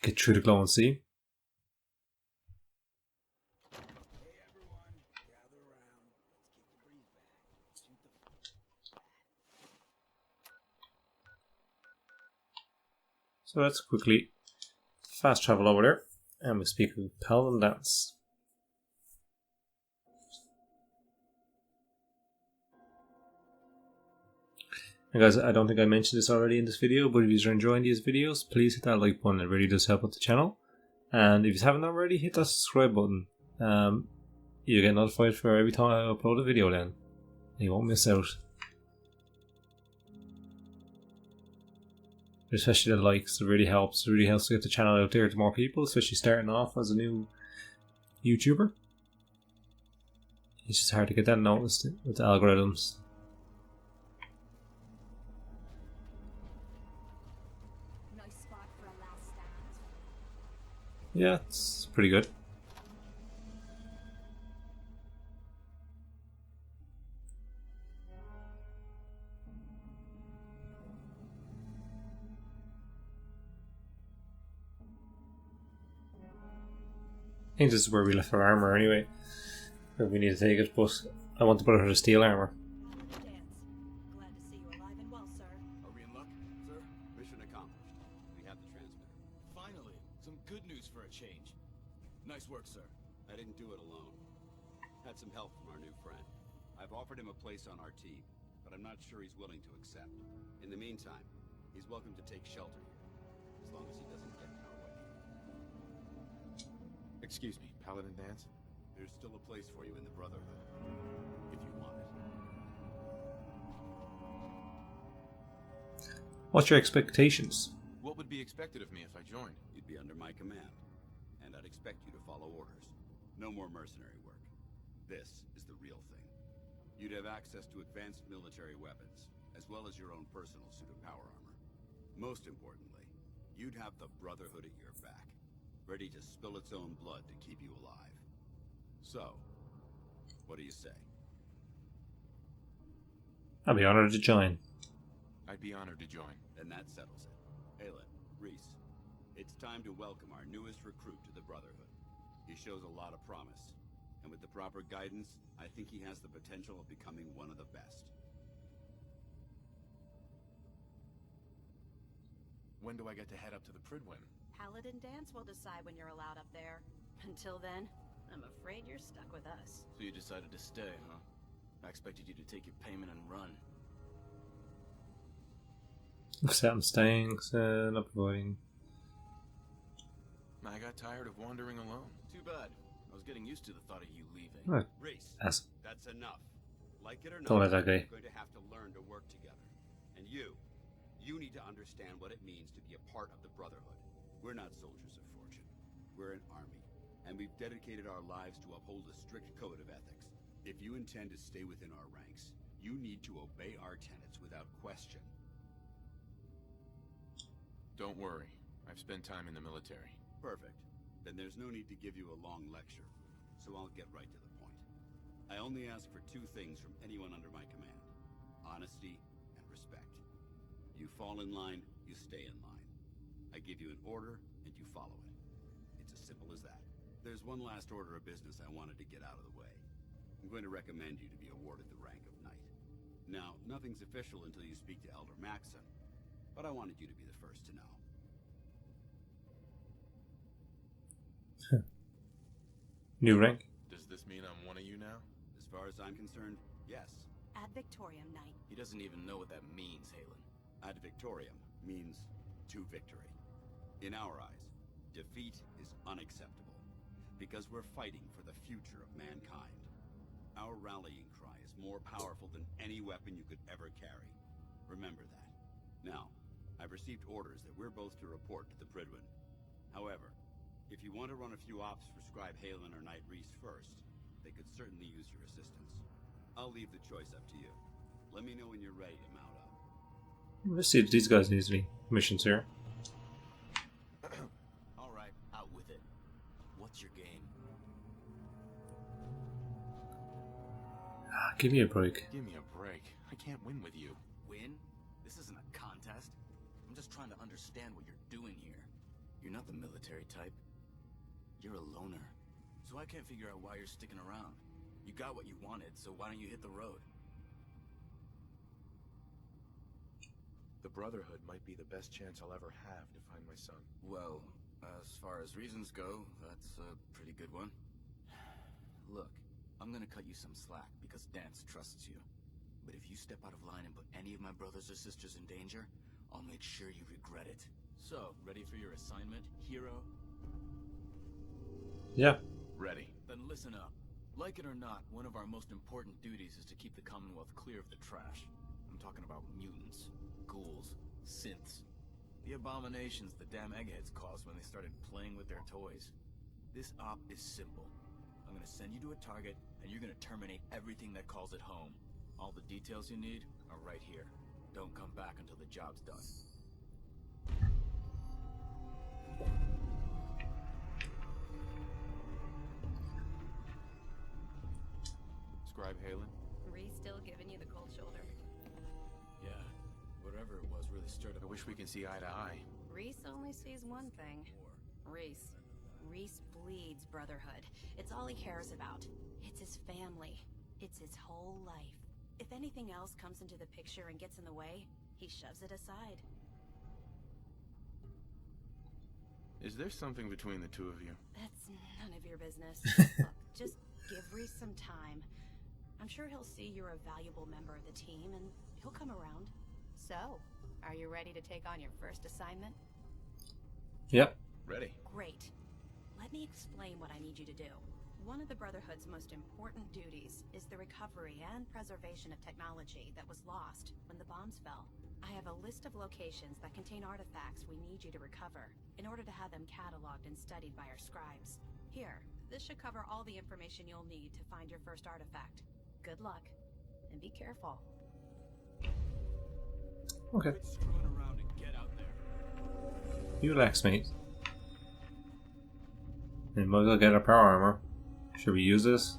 get through the Glowing Sea. So let's quickly fast travel over there and we speak with Paladin Dance. And guys, I don't think I mentioned this already in this video, but if you're enjoying these videos, please hit that like button. It really does help out the channel. And if you haven't already, hit that subscribe button. You get notified for every time I upload a video then. You won't miss out. Especially the likes, it really helps. It really helps to get the channel out there to more people, especially starting off as a new YouTuber. It's just hard to get that noticed with the algorithms. Nice spot for a last stand. Yeah, it's pretty good. I think this is where we left our armor anyway. Where we need to take it, but I want to put it her steel armor. Glad to see you alive and well, sir. Are we in luck, sir? Mission accomplished. We have the transmitter. Finally, some good news for a change. Nice work, sir. I didn't do it alone. Had some help from our new friend. I've offered him a place on our team, but I'm not sure he's willing to accept. In the meantime, he's welcome to take shelter here, as long as he doesn't get in our way. Excuse me, Paladin Dance? There's still a place for you in the Brotherhood, if you want it. What's your expectations? What would be expected of me if I joined? You'd be under my command, and I'd expect you to follow orders. No more mercenary work. This is the real thing. You'd have access to advanced military weapons, as well as your own personal suit of power armor. Most importantly, you'd have the Brotherhood at your back, ready to spill its own blood to keep you alive. So, what do you say? I'd be honored to join. I'd be honored to join. Then that settles it. Aelin, Rhys, it's time to welcome our newest recruit to the Brotherhood. He shows a lot of promise, and with the proper guidance, I think he has the potential of becoming one of the best. When do I get to head up to the Prydwen? Paladin Dance will decide when you're allowed up there. Until then, I'm afraid you're stuck with us. So you decided to stay, huh? I expected you to take your payment and run. Except I'm staying, so not providing. I got tired of wandering alone. Too bad. I was getting used to the thought of you leaving. Right. Rhys, That's enough. Like it or not, Don't let that go. you're going to have to learn to work together. And you need to understand what it means to be a part of the Brotherhood. We're not soldiers of fortune. We're an army, and we've dedicated our lives to uphold a strict code of ethics. If you intend to stay within our ranks, you need to obey our tenets without question. Don't worry. I've spent time in the military. Perfect. Then there's no need to give you a long lecture, so I'll get right to the point. I only ask for two things from anyone under my command: honesty and respect. You fall in line, you stay in line. I give you an order, and you follow it. It's as simple as that. There's one last order of business I wanted to get out of the way. I'm going to recommend you to be awarded the rank of Knight. Now, nothing's official until you speak to Elder Maxon, but I wanted you to be the first to know. new rank. Does this mean I'm one of you now? As far as I'm concerned, yes. Ad Victoriam, Knight. He doesn't even know what that means, Halen. Ad Victoriam means to victory. In our eyes, defeat is unacceptable, because we're fighting for the future of mankind. Our rallying cry is more powerful than any weapon you could ever carry. Remember that. Now, I've received orders that we're both to report to the Prydwen. However, if you want to run a few ops for Scribe Halen or Knight Rhys first, they could certainly use your assistance. I'll leave the choice up to you. Let me know when you're ready to mount up. Let's see if these guys need any missions here. Alright, out with it. What's your game? Give me a break. Give me a break. I can't win with you. Win? This isn't a contest. I'm just trying to understand what you're doing here. You're not the military type. You're a loner. So I can't figure out why you're sticking around. You got what you wanted, so why don't you hit the road? The Brotherhood might be the best chance I'll ever have to find my son. Well, as far as reasons go, that's a pretty good one. Look, I'm gonna cut you some slack because Dance trusts you. But if you step out of line and put any of my brothers or sisters in danger, I'll make sure you regret it. So, ready for your assignment, hero? Yeah. Ready. Then listen up. Like it or not, one of our most important duties is to keep the Commonwealth clear of the trash. I'm talking about mutants, ghouls, synths. The abominations the damn eggheads caused when they started playing with their toys. This op is simple. I'm gonna send you to a target, and you're gonna terminate everything that calls it home. All the details you need are right here. Don't come back until the job's done. Scribe Halen? Rhys still giving you the cold shoulder. Yeah, whatever it was really stirred up. I wish we can see eye to eye. Rhys only sees one thing. Rhys. Rhys bleeds Brotherhood. It's all he cares about. It's his family. It's his whole life. If anything else comes into the picture and gets in the way, he shoves it aside. Is there something between the two of you? That's none of your business. Look, just give Rhys some time. I'm sure he'll see you're a valuable member of the team, and he'll come around. So, are you ready to take on your first assignment? Yep. Ready. Great. Let me explain what I need you to do. One of the Brotherhood's most important duties is the recovery and preservation of technology that was lost when the bombs fell. I have a list of locations that contain artifacts we need you to recover in order to have them cataloged and studied by our scribes. Here, this should cover all the information you'll need to find your first artifact. Good luck, and be careful. Okay. Quit screwing around and get out there. You relax, mate. We might as well get our power armor. Should we use this?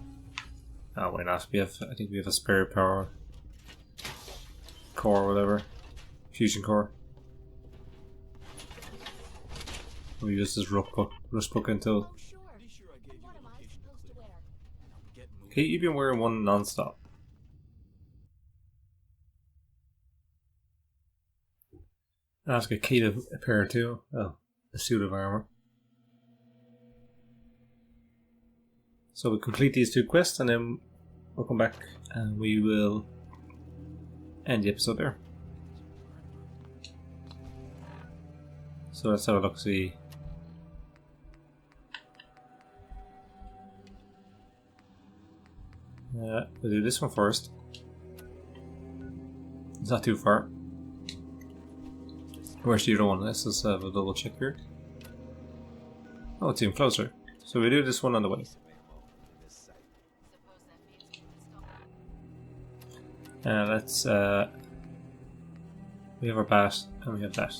Oh, why not? I think we have a spare power core or whatever. Fusion core. We use this rust book until. Okay, you've been wearing one non-stop. Ask a key to a pair too. Oh, a suit of armor. So we'll complete these 2 quests and then we'll come back and we will end the episode there. So let's have a look, see. We'll do this one first. It's not too far. Where's the other one? Let's just have a double check here. Oh, it's even closer. So we do this one on the way. Let's we have our bat and we have that.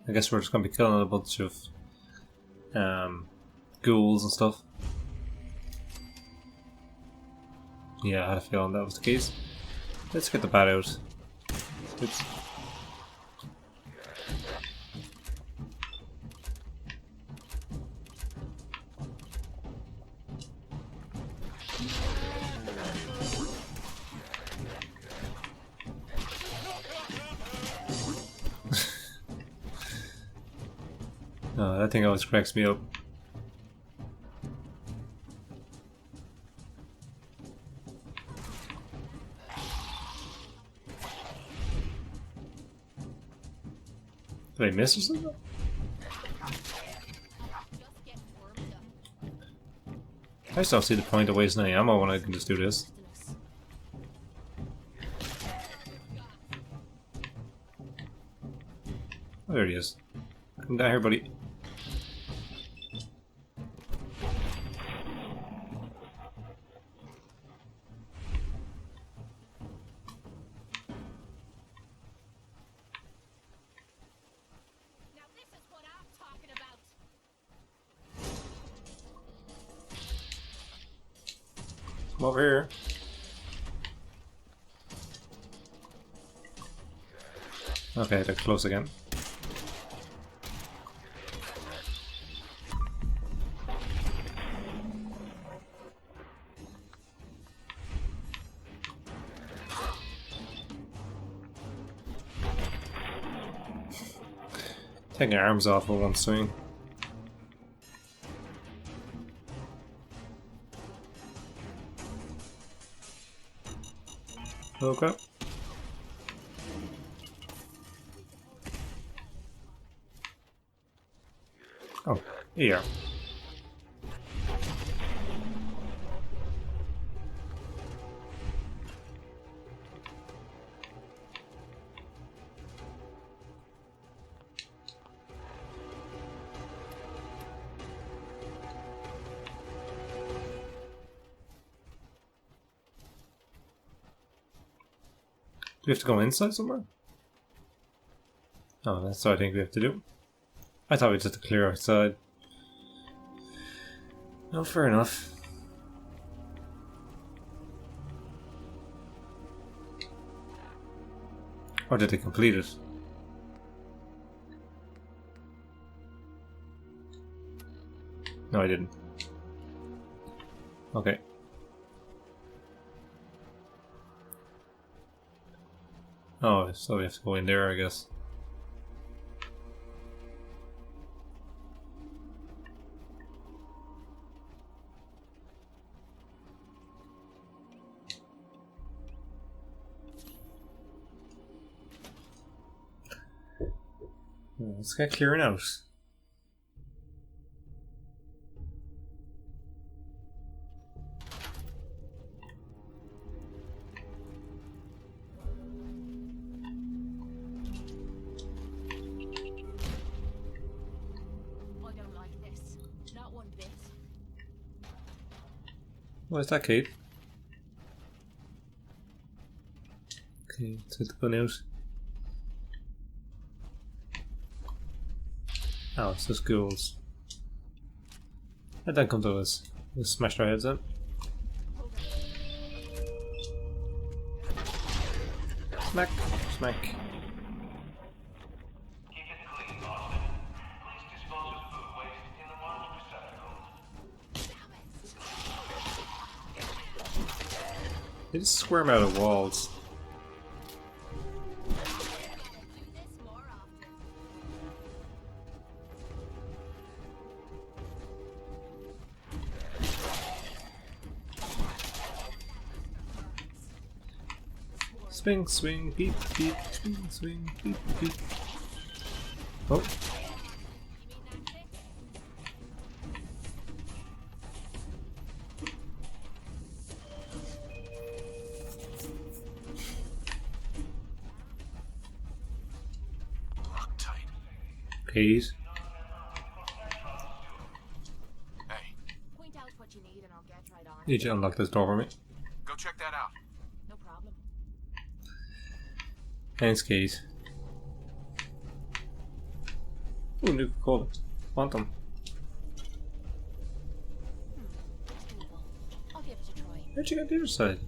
I guess we're just gonna be killing a bunch of ghouls and stuff. Yeah, I had a feeling that was the case. Let's get the bat out. Oops. Oh, that thing always cracks me up. Did I miss or something? I just don't see the point of wasting any ammo when I can just do this. Oh, there he is. Come down here, buddy. Come over here. Okay, they're close again. Taking your arms off while I'm swinging. Oh crap. Oh, here. Do we have to go inside somewhere? Oh, that's what I think we have to do. I thought we just had to clear outside. No, fair enough. Or did they complete it? No, I didn't. Okay. Oh, so we have to go in there, I guess. Let's get clearing out. I don't like this. Not one bit. Where's that Kate? Okay, let's get the gun out. Oh, it's just ghouls. Let that come to us. We'll smash our heads in. Smack, smack. They just squirm out of walls. Swing, swing, beep, beep, swing, swing, beep, beep. Oh. Please. Hey. Point out what you need and I'll get right on. Need you to unlock this door for me. Go check that out. No problem. Thanks, keys. Ooh, new call. Quantum. I'll give it a try. Where'd you get the other side?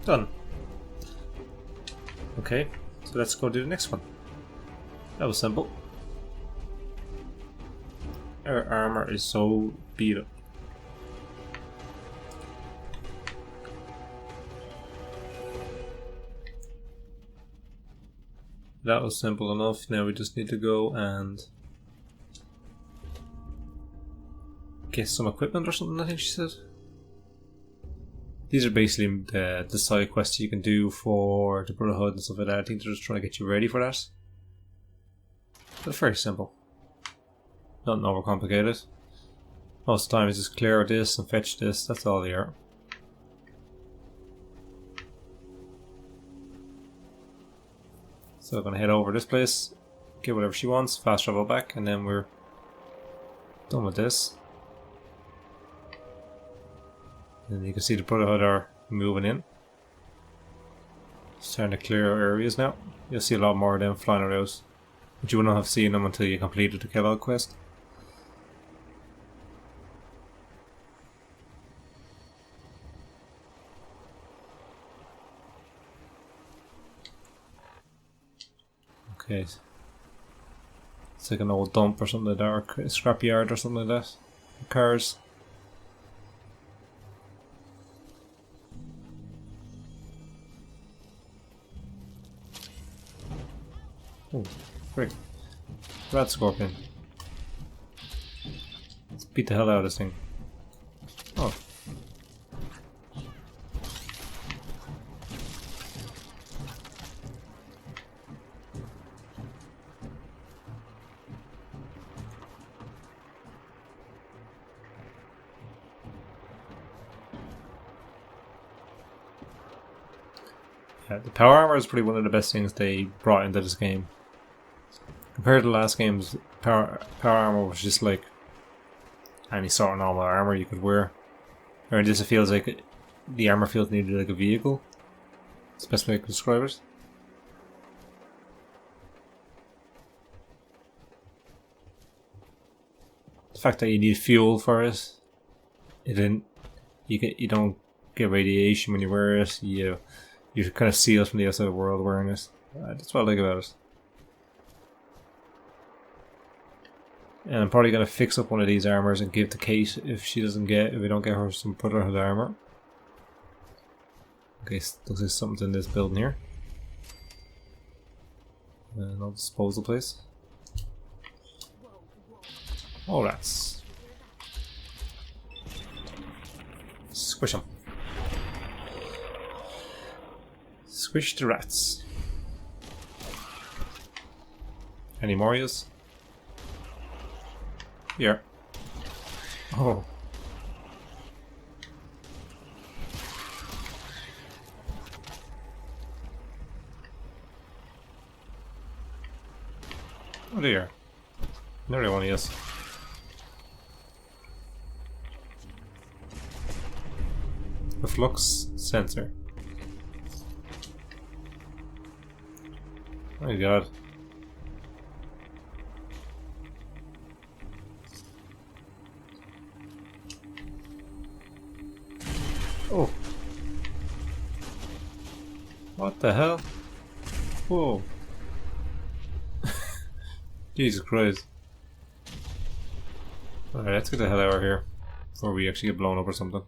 Done. Okay, so let's go do the next one. That was simple. Our armor is so beat up. That was simple enough. Now we just need to go and get some equipment or something, I think she said. These are basically the side quests you can do for the Brotherhood and stuff like that. I think they're just trying to get you ready for that. But very simple. Nothing overcomplicated. Most of the time it's just clear this and fetch this, that's all they are. So we're going to head over this place, get whatever she wants, fast travel back, and then we're done with this. And you can see the Brotherhood are moving in. Starting to clear areas now. You'll see a lot more of them flying around. But you wouldn't have seen them until you completed the Kellogg quest. Okay. It's like an old dump or something like that, or a scrapyard or something like that. Cars. Oh, frick. Rat scorpion. Let's beat the hell out of this thing. Oh. Yeah, the power armor is probably one of the best things they brought into this game. Compared to the last game's power armor was just like any sort of normal armor you could wear. Or this it feels like the armor feels needed like a vehicle. It's the best way I could describe it. The fact that you need fuel for it, you don't get radiation when you wear it. You're kind of sealed from the outside world wearing it. That's what I like about it. And I'm probably going to fix up one of these armors and give to Kate if we don't get her some Brotherhood armor. Okay, so there's something in this building here. Another disposal place. Oh, rats. Squish them. Squish the rats. Any Morios? Here. Oh. Oh dear. Another one, yes. The flux sensor. Oh my god. Oh. What the hell? Whoa. Jesus Christ. Alright, let's get the hell out of here before we actually get blown up or something.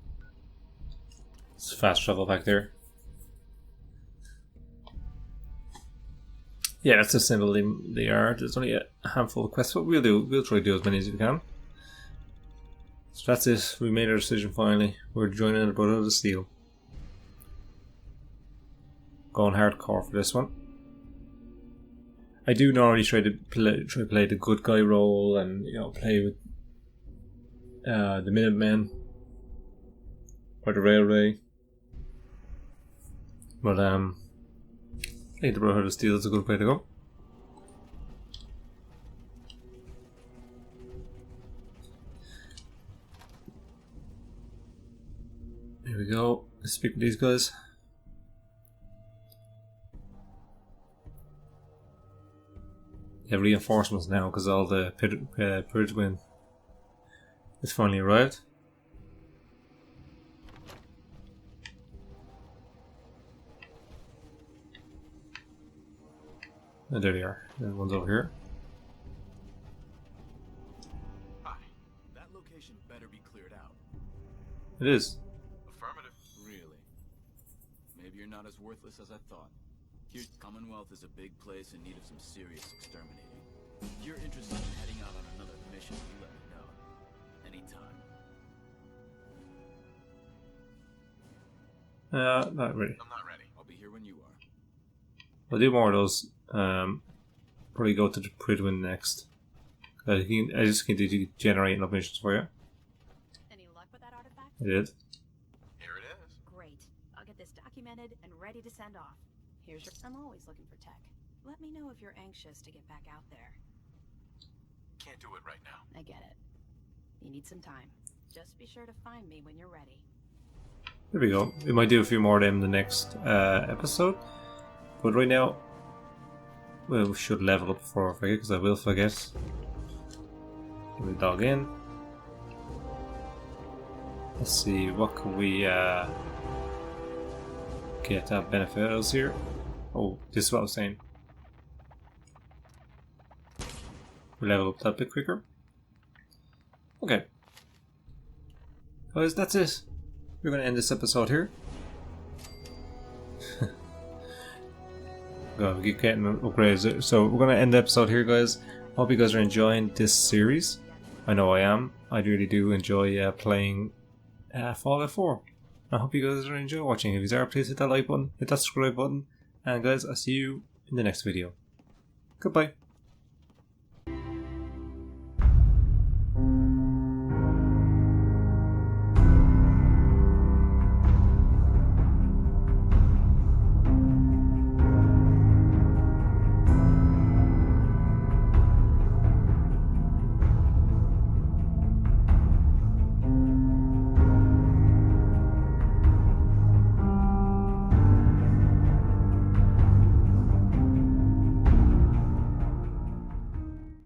It's fast travel back there. Yeah, that's how simple they are. There's only a handful of quests, but we'll try to do as many as we can. So that's it. We made our decision finally. We're joining the Brotherhood of Steel. Going hardcore for this one. I do normally try to play the good guy role and, you know, play with the Minutemen or the Railway. But I think the Brotherhood of Steel is a good way to go. Here we go. Let's speak with these guys. They have reinforcements now because all the Pridwin has finally arrived. Oh, there they are. The one's over here. Hi. That location better be cleared out. It is. Affirmative. Really? Maybe you're not as worthless as I thought. Here, Commonwealth is a big place in need of some serious exterminating. If you're interested in heading out on another mission, you let me know. Anytime. Not really. I'm not ready. I'll be here when you are. I'll do more of those. Probably go to the Pridwin next. I just can generate enough missions for you. Any luck with that artifact? I did. Here it is. Great. I'll get this documented and ready to send off. Here's your... I'm always looking for tech. Let me know if you're anxious to get back out there. Can't do it right now. I get it. You need some time. Just be sure to find me when you're ready. There we go. We might do a few more of them in the next episode. But right now, well, we should level up before I forget, because I will forget. We'll dog in. Let's see, what can we get that benefit us here? Oh, this is what I was saying. We level up that bit quicker. Okay. Guys, that's it. We're going to end this episode here. God, we keep getting upgrades. So we're going to end the episode here, guys. Hope you guys are enjoying this series. I know I am. I really do enjoy playing Fallout 4. I hope you guys are enjoying watching. If you are, please hit that like button, hit that subscribe button. And guys, I'll see you in the next video. Goodbye.